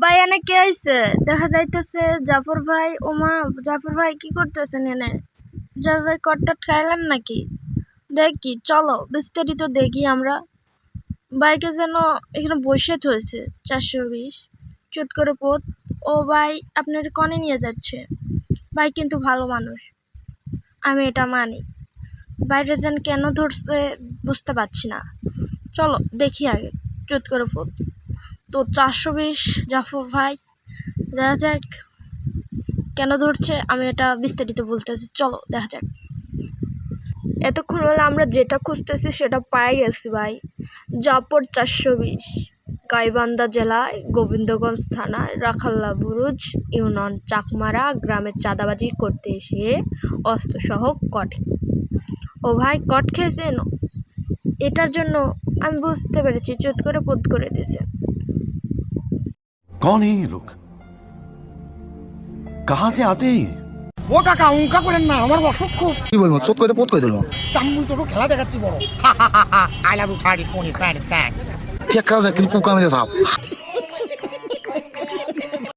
ভাই এনে কে আইছে? দেখা যাইতেছে জাফর ভাই। ওমা, জাফর ভাই কি করতেছেন এনে? জাফর ভাই কটটট খাইলেন নাকি? দেখি, চলো বিস্তারিত দেখি আমরা। বাইকে যেন এখানে বসে থয়েছে 420 চুট করে পোত। ও ভাই আপনার কনে নিয়ে যাচ্ছে? ভাই কিন্তু ভালো মানুষ, আমি এটা মানি। বাইরে যেন কেন ধরছে বুঝতে পারছি না। চলো দেখি আগে, চুট করে পোত। তো 420 জাফর ভাই, দেখা যাক কেন ধরছে। আমি এটা বিস্তারিত বলতেছি, চলো দেখা যাক। এতক্ষণ হলে আমরা যেটা খুঁজতেছি সেটা পাই গেছি ভাই। জাফর 420, গাইবান্ধা জেলায় গোবিন্দগঞ্জ থানায় রাখাল্লা বুরুজ ইউনিয়ন চাকমারা গ্রামে চাঁদাবাজি করতে এসে অস্ত্রসহ কট। ও ভাই কট খেয়েছেন? এটার জন্য আমি বুঝতে পেরেছি, চুট করে পোত করে দিয়েছে। कौन है ये लोग? कहां से आते हैं ये? ও কাকা অঙ্কা করেন না, আমার অসুখ খুব। কি বলবো, চোখ করে পোত করে দিল। চামুচ তো খেলা দেখাচ্ছি বড়। আই লাভ ইউ 30 20 30 ঠিক আছে কিন্তু কুকানে সাপ